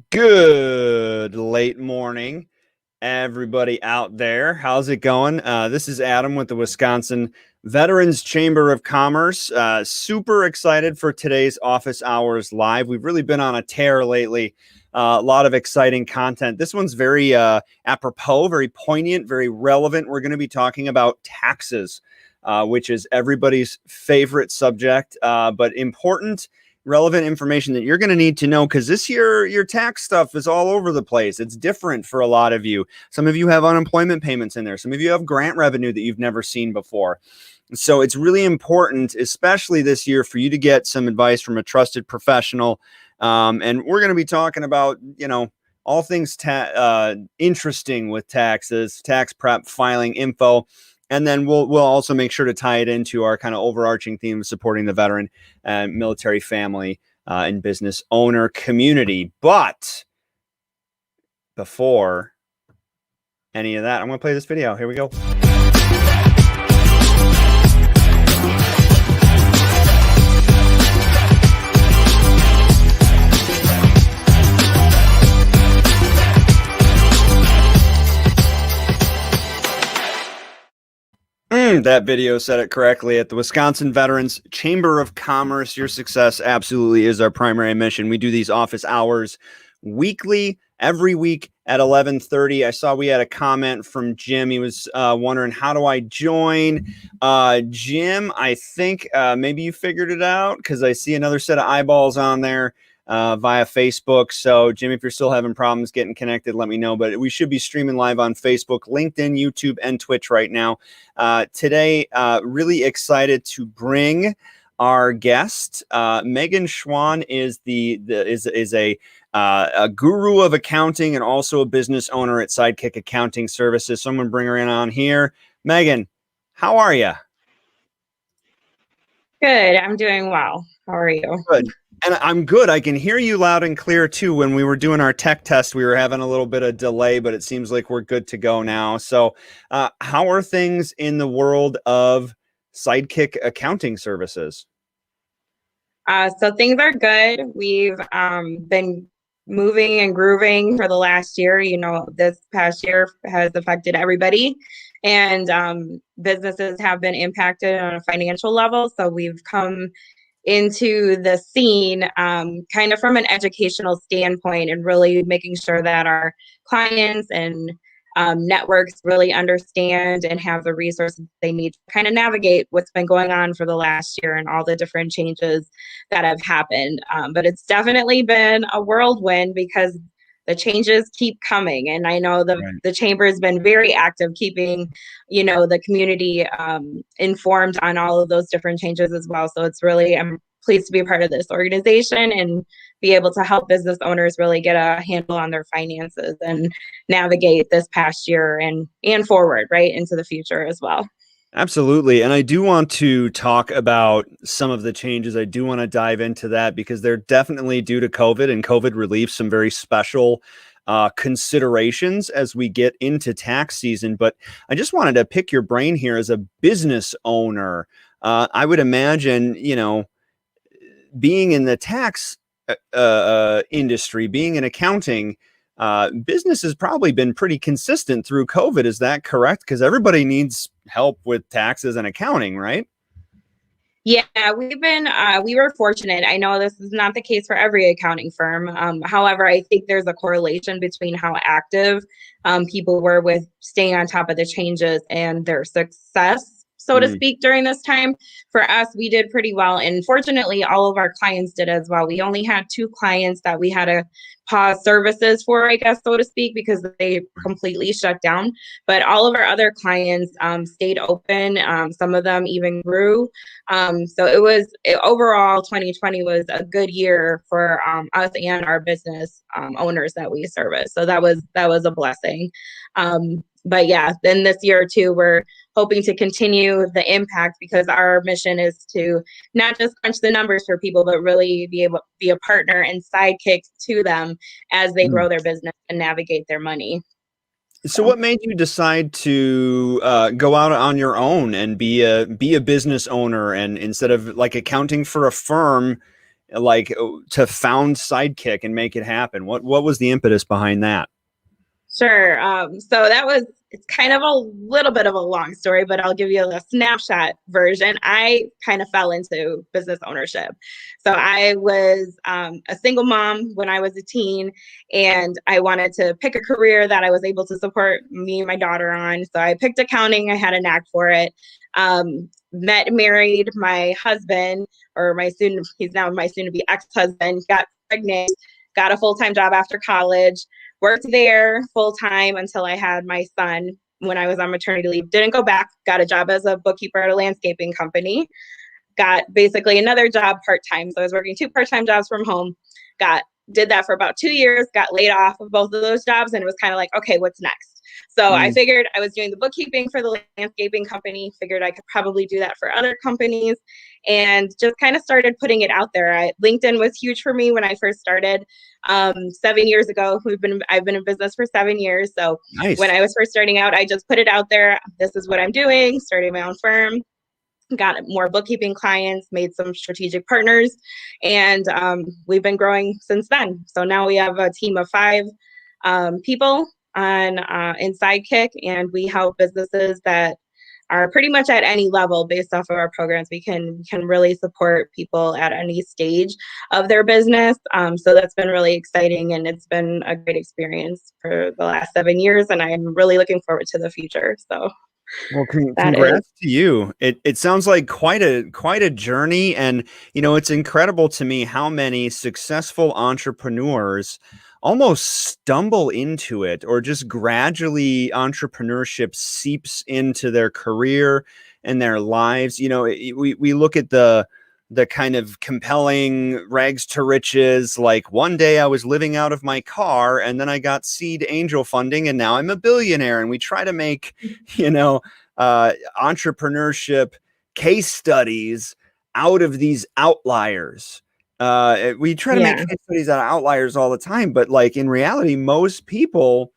Good late morning, everybody out there. How's it going? This is Adam with the Wisconsin Veterans Chamber of Commerce. Super excited for today's office hours live. We've really been on a tear lately. A lot of exciting content. This one's very apropos, very poignant, very relevant. We're going to be talking about taxes, which is everybody's favorite subject, but important, relevant information that you're going to need to know, because this year your tax stuff is all over the place. It's different for a lot of you. Some of you have unemployment payments in there. Some of you have grant revenue that you've never seen before. So it's really important, especially this year, for you to get some advice from a trusted professional. And we're going to be talking about, all things interesting with taxes, tax prep, filing info. And then we'll also make sure to tie it into our kind of overarching theme of supporting the veteran and military family and business owner community. But before any of that, I'm going to play this video. Here we go. That video said it correctly. At the Wisconsin Veterans Chamber of Commerce, your success absolutely is our primary mission. We do these office hours weekly, every week at 11:30. I saw we had a comment from Jim. He was wondering, how do I join? Jim, I think maybe you figured it out, because I see another set of eyeballs on there via Facebook. So Jim, if you're still having problems getting connected, let me know. But we should be streaming live on Facebook, LinkedIn, YouTube, and Twitch right now. Today, really excited to bring our guest. Megan Schwan is a guru of accounting and also a business owner at Sidekick Accounting Services. So I'm going to bring her in on here. Megan, how are you? Good. I'm doing well. How are you? Good. And I'm good. I can hear you loud and clear too. When we were doing our tech test, we were having a little bit of delay, but it seems like we're good to go now. So how are things in the world of Sidekick Accounting Services? So things are good. We've been moving and grooving for the last year. This past year has affected everybody, and businesses have been impacted on a financial level. So we've come into the scene kind of from an educational standpoint, and really making sure that our clients and networks really understand and have the resources they need to kind of navigate what's been going on for the last year and all the different changes that have happened. But it's definitely been a whirlwind, because the changes keep coming. And I know the chamber has been very active, keeping, the community informed on all of those different changes as well. So I'm pleased to be a part of this organization and be able to help business owners really get a handle on their finances and navigate this past year and forward, right, into the future as well. Absolutely. And I do want to talk about some of the changes. I do want to dive into that, because they're definitely due to COVID, and COVID relieves some very special considerations as we get into tax season. But I just wanted to pick your brain here as a business owner. I would imagine, being in the tax industry, being in accounting, business has probably been pretty consistent through COVID. Is that correct? Because everybody needs help with taxes and accounting, right? Yeah, we were fortunate. I know this is not the case for every accounting firm. However, I think there's a correlation between how active people were with staying on top of the changes and their success, so to speak, during this time. For us, we did pretty well. And fortunately, all of our clients did as well. We only had 2 clients that we had to pause services for, I guess, so to speak, because they completely shut down. But all of our other clients stayed open. Some of them even grew. So overall, 2020 was a good year for us and our business owners that we service. So that was a blessing. But yeah, then this year too, we're hoping to continue the impact, because our mission is to not just crunch the numbers for people, but really be able to be a partner and sidekick to them as they grow their business and navigate their money. So what made you decide to go out on your own and be a business owner, and instead of like accounting for a firm, like to found Sidekick and make it happen? What was the impetus behind that? Sure. So it's kind of a little bit of a long story, but I'll give you a snapshot version. I kind of fell into business ownership. So I was a single mom when I was a teen, and I wanted to pick a career that I was able to support me and my daughter on. So I picked accounting. I had a knack for it. Married my husband, or he's now my soon to be ex-husband, got pregnant, got a full-time job after college, worked there full time until I had my son when I was on maternity leave. Didn't go back, got a job as a bookkeeper at a landscaping company, got basically another job part-time. So I was working 2 part-time jobs from home, did that for about 2 years, got laid off of both of those jobs, and it was kind of like, okay, what's next? So I figured I was doing the bookkeeping for the landscaping company, figured I could probably do that for other companies, and just kind of started putting it out there. LinkedIn was huge for me when I first started 7 years ago. I've been in business for 7 years. So Nice. when I was first starting out, I just put it out there. This is what I'm doing, starting my own firm, got more bookkeeping clients, made some strategic partners, and we've been growing since then. So now we have a team of 5 people in Sidekick, and we help businesses that are pretty much at any level based off of our programs. We can really support people at any stage of their business. So that's been really exciting, and it's been a great experience for the last 7 years, and I'm really looking forward to the future. So Well, that is. congrats to you. It sounds like quite a journey, and it's incredible to me how many successful entrepreneurs almost stumble into it, or just gradually entrepreneurship seeps into their career and their lives. We look at the kind of compelling rags to riches, like one day I was living out of my car and then I got seed angel funding and now I'm a billionaire. And we try to make, entrepreneurship case studies out of these outliers. We try to make case studies out of outliers all the time, but like in reality, most people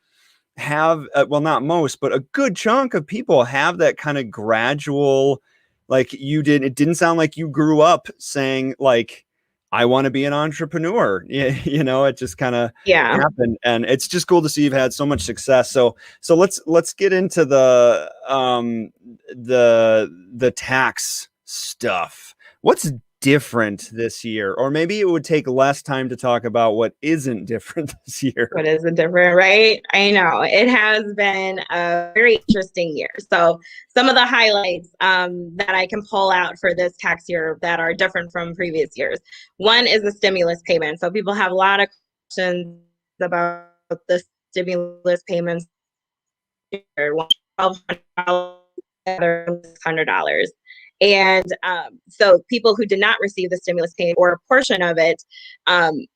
have, well, not most, but a good chunk of people have that kind of gradual, like you did. It didn't sound like you grew up saying like, I want to be an entrepreneur. It just kind of happened, and it's just cool to see you've had so much success. So let's get into the tax stuff. What's different this year? Or maybe it would take less time to talk about what isn't different this year. What isn't different, right? I know it has been a very interesting year. So some of the highlights that I can pull out for this tax year that are different from previous years. One is the stimulus payment. So people have a lot of questions about the stimulus payments. $1,200, $600. And so people who did not receive the stimulus payment or a portion of it,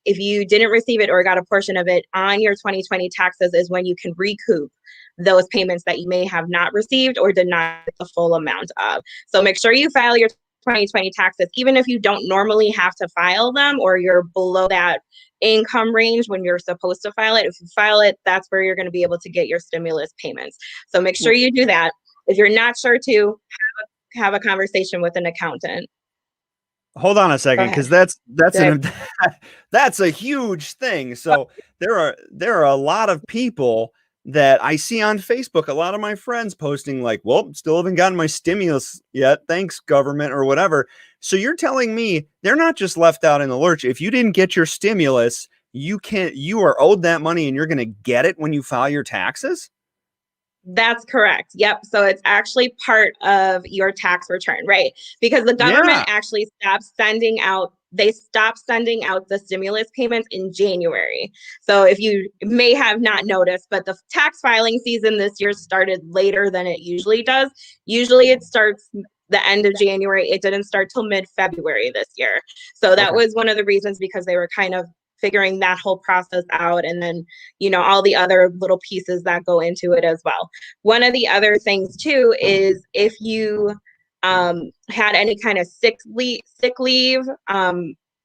if you didn't receive it or got a portion of it on your 2020 taxes, is when you can recoup those payments that you may have not received or did not get the full amount of. So make sure you file your 2020 taxes, even if you don't normally have to file them or you're below that income range when you're supposed to file it. If you file it, that's where you're going to be able to get your stimulus payments. So make sure you do that. If you're not sure to, have a conversation with an accountant. Hold on a second, because that's that's a huge thing. So there are a lot of people that I see on Facebook, a lot of my friends posting like, well, still haven't gotten my stimulus yet. Thanks, government, or whatever. So you're telling me they're not just left out in the lurch. If you didn't get your stimulus, you are owed that money and you're going to get it when you file your taxes? That's correct. Yep. So it's actually part of your tax return, right? Because the government actually stopped sending out the stimulus payments in January. So if you may have not noticed, but the tax filing season this year started later than it usually does. Usually it starts the end of January. It didn't start till mid-February this year. So that was one of the reasons, because they were kind of figuring that whole process out, and then all the other little pieces that go into it as well. One of the other things too is if you had any kind of sick leave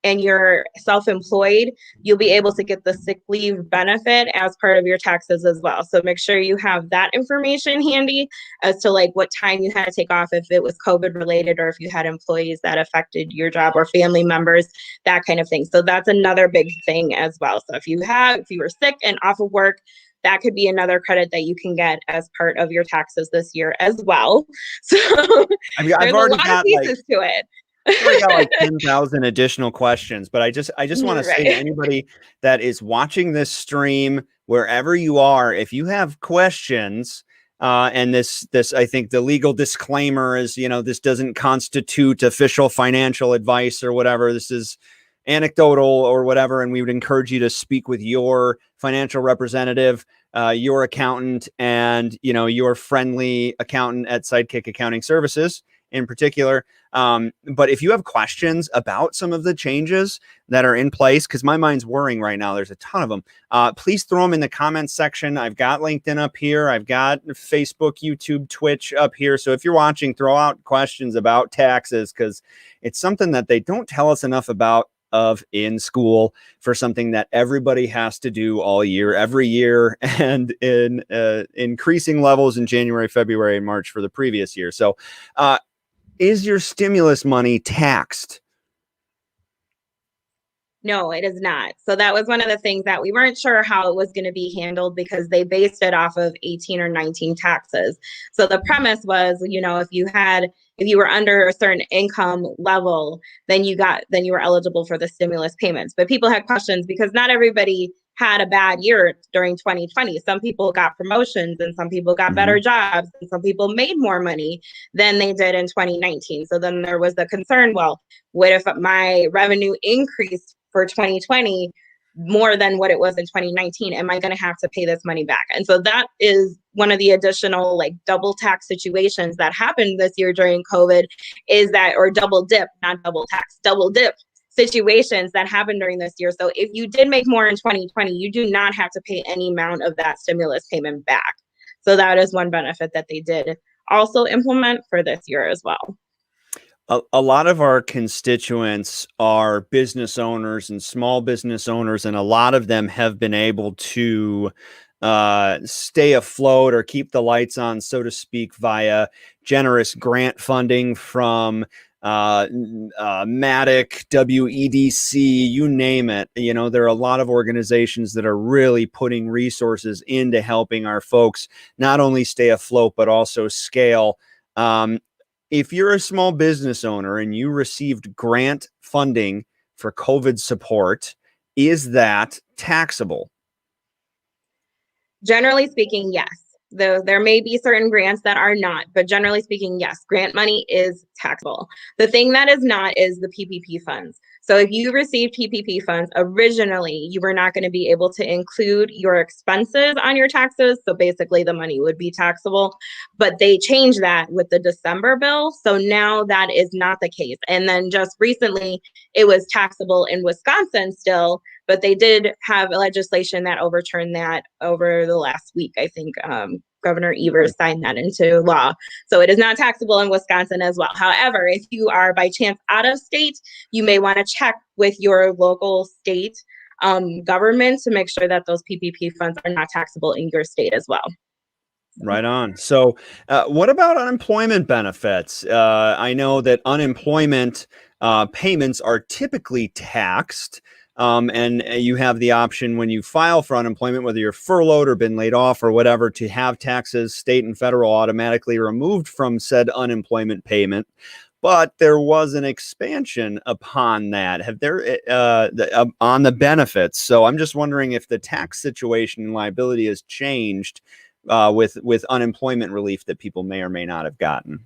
and you're self-employed, you'll be able to get the sick leave benefit as part of your taxes as well. So make sure you have that information handy as to like what time you had to take off, if it was COVID related, or if you had employees that affected your job or family members, that kind of thing. So that's another big thing as well. So if you were sick and off of work, that could be another credit that you can get as part of your taxes this year as well. So I've there's a already lot of got like pieces to it. I've already got like 10,000 additional questions, but I just want to say to Right. anybody that is watching this stream, wherever you are, if you have questions, and this I think the legal disclaimer is, you know, this doesn't constitute official financial advice or whatever. This is anecdotal or whatever, and we would encourage you to speak with your financial representative, your accountant, and, you know, your friendly accountant at Sidekick Accounting Services in particular. But if you have questions about some of the changes that are in place, because my mind's whirring right now, there's a ton of them, please throw them in the comments section. I've got LinkedIn up here. I've got Facebook, YouTube, Twitch up here. So if you're watching, throw out questions about taxes, because it's something that they don't tell us enough about in school, for something that everybody has to do all year, every year, and in increasing levels in January, February, and March for the previous year. So is your stimulus money taxed? No, it is not. So that was one of the things that we weren't sure how it was going to be handled, because they based it off of 18 or 19 taxes. So the premise was, you know, if you were under a certain income level, then you were eligible for the stimulus payments. But people had questions because not everybody had a bad year during 2020. Some people got promotions, and some people got better jobs, and some people made more money than they did in 2019. So then there was the concern, well, what if my revenue increased for 2020 more than what it was in 2019? Am I going to have to pay this money back? And so that is one of the additional like double tax situations that happened this year during COVID, is that, or double dip, not double tax, double dip situations that happened during this year. So if you did make more in 2020, you do not have to pay any amount of that stimulus payment back. So that is one benefit that they did also implement for this year as well. A lot of our constituents are business owners and small business owners, and a lot of them have been able to stay afloat or keep the lights on, so to speak, via generous grant funding from MATIC, WEDC, you name it. You know, there are a lot of organizations that are really putting resources into helping our folks not only stay afloat, but also scale. If you're a small business owner and you received grant funding for COVID support, is that taxable? Generally speaking, yes. Though there may be certain grants that are not, but generally speaking, yes, grant money is taxable. The thing that is not is the PPP funds. So if you received PPP funds, originally you were not going to be able to include your expenses on your taxes. So basically the money would be taxable, but they changed that with the December bill. So now that is not the case. And then just recently it was taxable in Wisconsin still, but they did have legislation that overturned that over the last week. I think Governor Evers signed that into law. So it is not taxable in Wisconsin as well. However, if you are by chance out of state, you may want to check with your local state government to make sure that those PPP funds are not taxable in your state as well. Right on. So what about unemployment benefits? I know that unemployment payments are typically taxed. And you have the option when you file for unemployment, whether you're furloughed or been laid off or whatever, to have taxes, state and federal, automatically removed from said unemployment payment. But there was an expansion upon that. Have there on the benefits? So I'm just wondering if the tax situation and liability has changed with unemployment relief that people may or may not have gotten.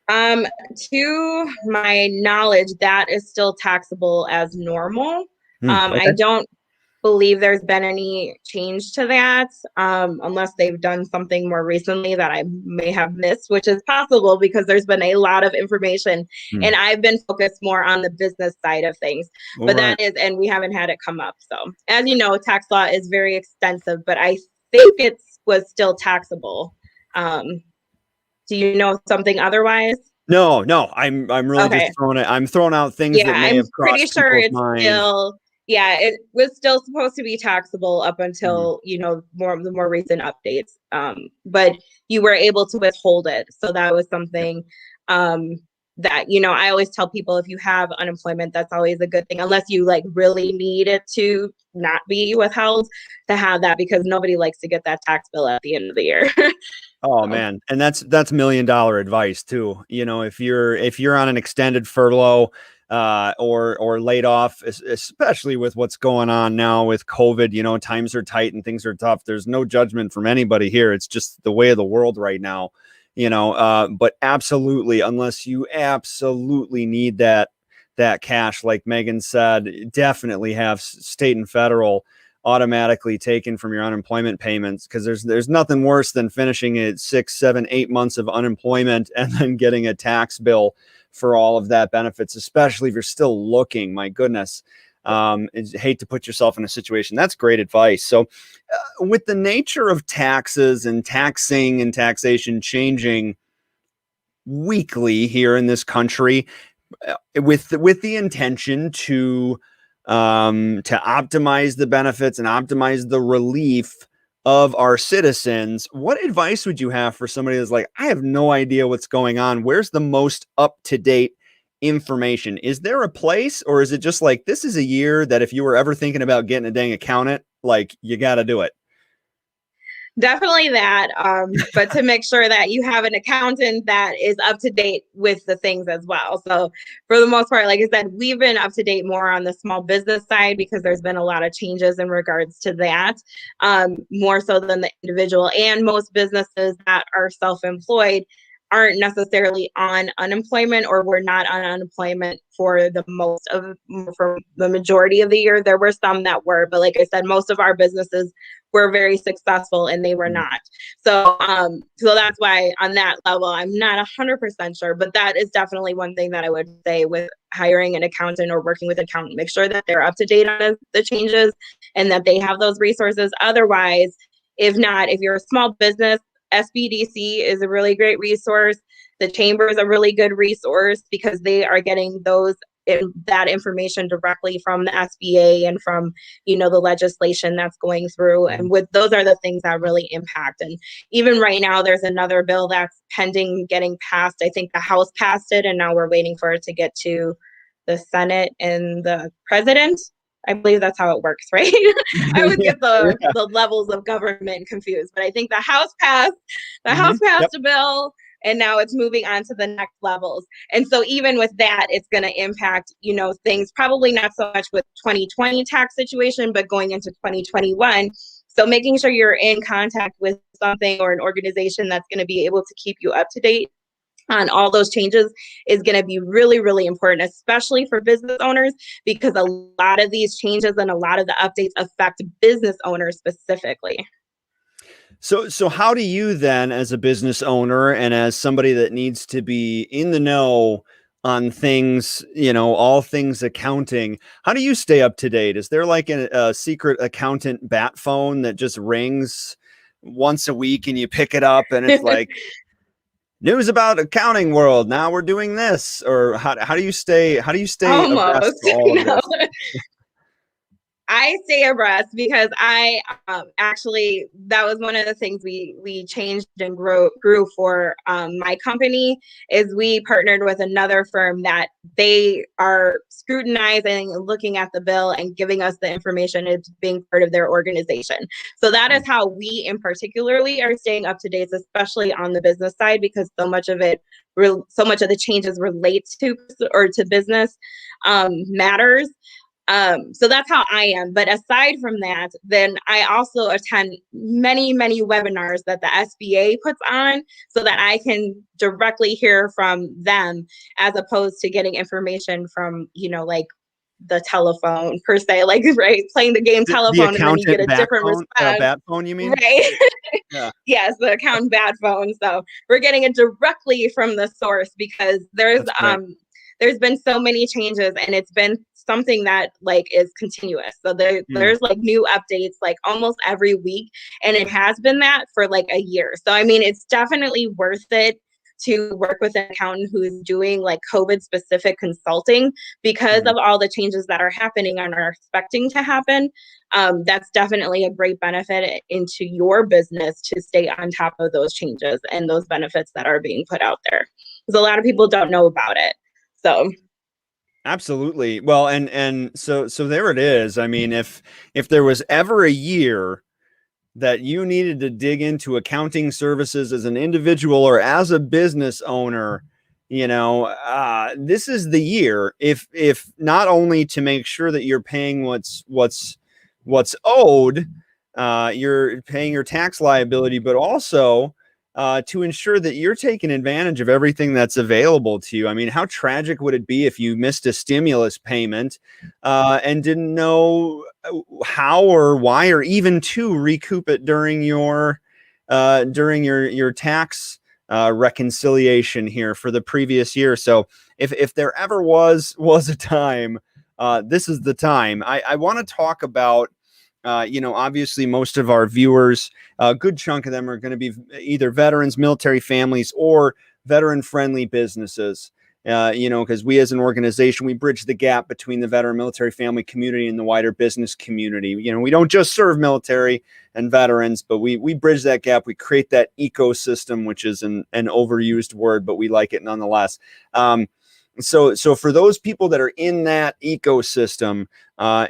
To my knowledge, that is still taxable as normal. Okay. I don't believe there's been any change to that, unless they've done something more recently that I may have missed, which is possible because there's been a lot of information and I've been focused more on the business side of things. But that is, and we haven't had it come up. So as you know, tax law is very extensive, but I think it was still taxable. Do you know something otherwise? No, I'm really just Okay. I'm throwing out things Yeah, that may I'm have pretty crossed sure people's it's mind. still, yeah, it was still supposed to be taxable up Mhm. until, the more recent updates. But you were able to withhold it. So that was Yep. something um that, I always tell people, if you have unemployment, that's always a good thing, unless you like really need it to not be withheld, to have that, because nobody likes to get that tax bill at the end of the year. Oh So, man, and that's $1 million advice too. If you're on an extended furlough or laid off, especially with what's going on now with COVID, times are tight and things are tough. There's no judgment from anybody here. It's just the way of the world right now. But absolutely, unless you absolutely need that cash, like Megan said, definitely have state and federal automatically taken from your unemployment payments, because there's nothing worse than finishing it 6, 7, 8 months of unemployment and then getting a tax bill for all of that benefits, especially if you're still looking. My goodness. Hate to put yourself in a situation. That's great advice. So with the nature of taxes and taxing and taxation changing weekly here in this country, with the intention to optimize the benefits and optimize the relief of our citizens, what advice would you have for somebody that's like, I have no idea what's going on? Where's the most up to date information? Is there a place, or is it just like, this is a year that if you were ever thinking about getting a dang accountant, like, you got to do it? definitely that. But to make sure that you have an accountant that is up to date with the things as well. So for the most part, like I said, we've been up to date more on the small business side, because there's been a lot of changes in regards to that, more so than the individual. And most businesses that are self-employed aren't necessarily on unemployment, or were not on unemployment for for the majority of the year. There were some that were, but like I said, most of our businesses were very successful and they were Mm. not. So that's why on that level, I'm not 100% sure, but that is definitely one thing that I would say with hiring an accountant or working with an accountant. Make sure that they're up to date on the changes and that they have those resources. Otherwise, if not, if you're a small business, SBDC is a really great resource. The chamber is a really good resource, because they are getting that information directly from the SBA and from the legislation that's going through. And with those are the things that really impact. And even right now, there's another bill that's pending getting passed. I think the House passed it, and now we're waiting for it to get to the Senate and the president. I believe that's how it works, right? I always Yeah, get the yeah. the levels of government confused, but I think the House Hmm. passed Yep. a bill, and now it's moving on to the next levels. And so even with that, it's going to impact, things, probably not so much with 2020 tax situation, but going into 2021. So making sure you're in contact with something or an organization that's going to be able to keep you up to date on all those changes is going to be really, really important, especially for business owners, because a lot of these changes and a lot of the updates affect business owners specifically. So how do you then, as a business owner and as somebody that needs to be in the know on things, all things accounting, how do you stay up to date? Is there like a secret accountant bat phone that just rings once a week and you pick it up and it's like, news about accounting world? Now we're doing this, or how do you stay abreast Almost. of all of this? I stay abreast because I actually, that was one of the things we changed and grew for my company, is we partnered with another firm that they are scrutinizing and looking at the bill and giving us the information as being part of their organization. So that is how we in particularly are staying up to date, especially on the business side, because so much of the changes relate to or to business matters. So that's how I am. But aside from that, then I also attend many, many webinars that the SBA puts on, so that I can directly hear from them, as opposed to getting information from, like the telephone per se, like, right, playing the game The telephone, and then you get accountant a different response. bat phone, you mean? Right. Yeah, Yes, the account bad phone. So we're getting it directly from the source, because that's great. there's been so many changes, and it's been something that like is continuous. So Mm. there's like new updates like almost every week, and it has been that for like a year. So I mean, it's definitely worth it to work with an accountant who's doing like COVID specific consulting because of all the changes that are happening and are expecting to happen. That's definitely a great benefit into your business to stay on top of those changes and those benefits that are being put out there, because a lot of people don't know about it. So Absolutely. Well, and so there it is. I mean, if there was ever a year that you needed to dig into accounting services as an individual or as a business owner, this is the year. If not only to make sure that you're paying what's owed, you're paying your tax liability, but also to ensure that you're taking advantage of everything that's available to you. I mean, how tragic would it be if you missed a stimulus payment and didn't know how or why or even to recoup it during your tax reconciliation here for the previous year? So if there ever was a time, this is the time. I want to talk about obviously most of our viewers, a good chunk of them are going to be either veterans, military families, or veteran-friendly businesses. Because we as an organization, we bridge the gap between the veteran military family community and the wider business community. We don't just serve military and veterans, but we bridge that gap. We create that ecosystem, which is an overused word, but we like it nonetheless. So for those people that are in that ecosystem,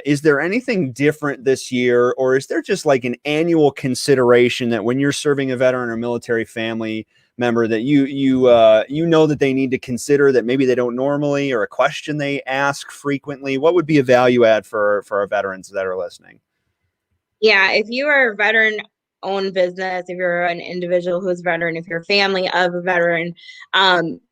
is there anything different this year, or is there just like an annual consideration that when you're serving a veteran or military family member that you know that they need to consider that maybe they don't normally, or a question they ask frequently? What would be a value add for our veterans that are listening? Yeah, if you are a veteran owned business, if you're an individual who's veteran, if you're a family of a veteran,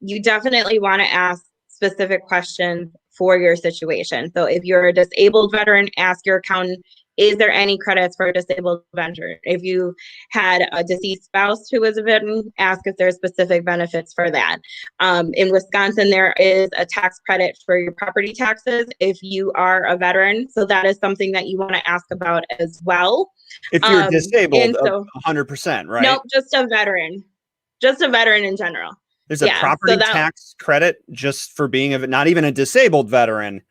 you definitely want to ask specific questions for your situation. So if you're a disabled veteran, ask your accountant, is there any credits for a disabled veteran? If you had a deceased spouse who was a veteran, ask if there's specific benefits for that. In Wisconsin, there is a tax credit for your property taxes if you are a veteran. So that is something that you want to ask about as well. If you're disabled, 100%, right? Nope, just a veteran in general. There's a property tax credit just for being not even a disabled veteran.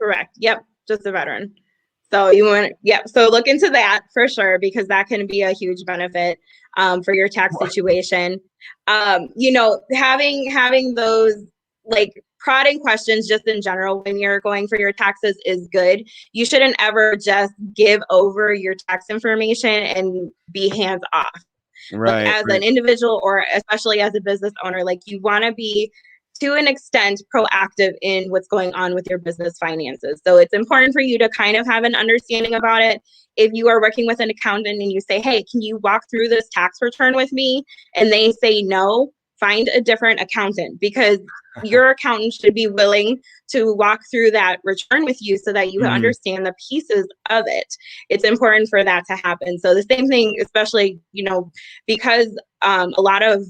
Correct. Yep. Just a veteran. So so look into that for sure, because that can be a huge benefit for your tax situation. Having those like prodding questions just in general when you're going for your taxes is good. You shouldn't ever just give over your tax information and be hands off. Right. Like, as an individual, or especially as a business owner, like, you want to be to an extent proactive in what's going on with your business finances. So it's important for you to kind of have an understanding about it. If you are working with an accountant and you say, hey, can you walk through this tax return with me? And they say no, find a different accountant, because your accountant should be willing to walk through that return with you so that you understand the pieces of it. It's important for that to happen. So the same thing, especially, because a lot of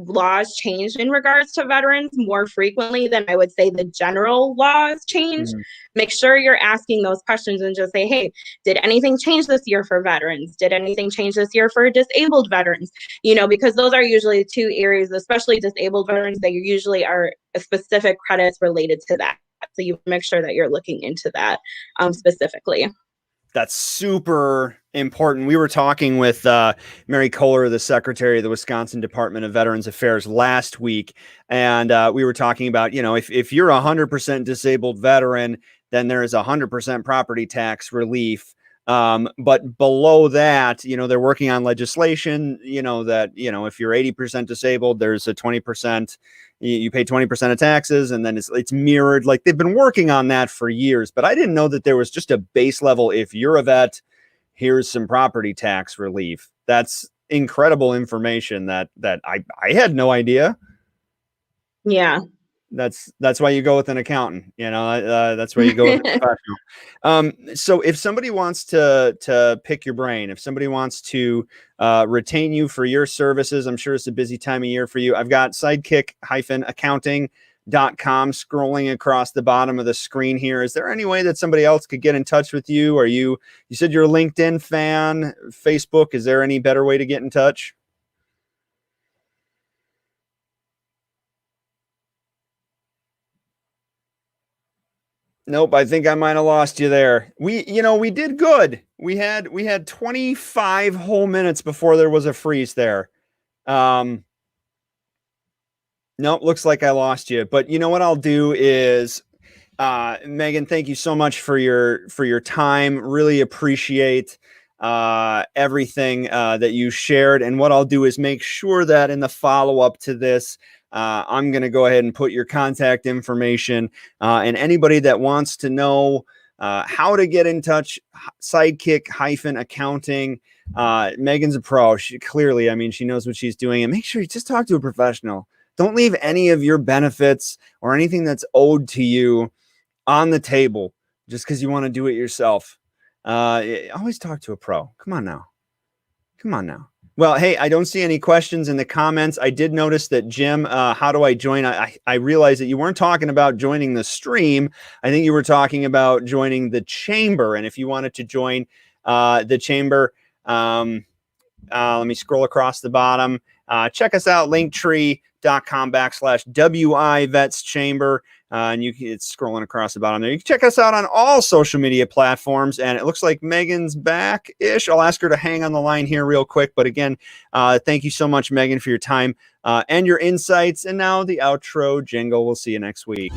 laws change in regards to veterans more frequently than I would say the general laws change. Make sure you're asking those questions and just say, hey, did anything change this year for veterans? Did anything change this year for disabled veterans? Because those are usually two areas, especially disabled veterans, that usually are specific credits related to that. So you make sure that you're looking into that specifically. That's super important. We were talking with Mary Kohler, the secretary of the Wisconsin Department of Veterans Affairs, last week. And we were talking about, if you're a 100% disabled veteran, then there is 100% property tax relief. But below that, they're working on legislation, that, if you're 80% disabled, there's a 20%, you pay 20% of taxes, and then it's mirrored. Like, they've been working on that for years, but I didn't know that there was just a base level. If you're a vet, here's some property tax relief. That's incredible information that I had no idea. Yeah. That's why you go with an accountant, that's why you go with a professional. So if somebody wants to pick your brain, if somebody wants to retain you for your services, I'm sure it's a busy time of year for you. I've got sidekick-accounting.com scrolling across the bottom of the screen here. Is there any way that somebody else could get in touch with you? You said you're a LinkedIn fan, Facebook. Is there any better way to get in touch? Nope, I think I might have lost you there. We did good. We had 25 whole minutes before there was a freeze there. Nope, looks like I lost you. But you know what I'll do is, Megan, thank you so much for your time. Really appreciate everything that you shared. And what I'll do is make sure that in the follow-up to this, I'm going to go ahead and put your contact information, and anybody that wants to know how to get in touch, Sidekick-accounting. Megan's a pro. She clearly, I mean, she knows what she's doing. And make sure you just talk to a professional. Don't leave any of your benefits or anything that's owed to you on the table just because you want to do it yourself. Always talk to a pro. Come on now. Well, hey, I don't see any questions in the comments. I did notice that, Jim, how do I join? I realized that you weren't talking about joining the stream. I think you were talking about joining the chamber. And if you wanted to join the chamber, let me scroll across the bottom. Check us out, linktree.com/WI Vets Chamber. And it's scrolling across the bottom there. You can check us out on all social media platforms. And it looks like Megan's back-ish. I'll ask her to hang on the line here real quick. But again, thank you so much, Megan, for your time and your insights. And now the outro jingle. We'll see you next week.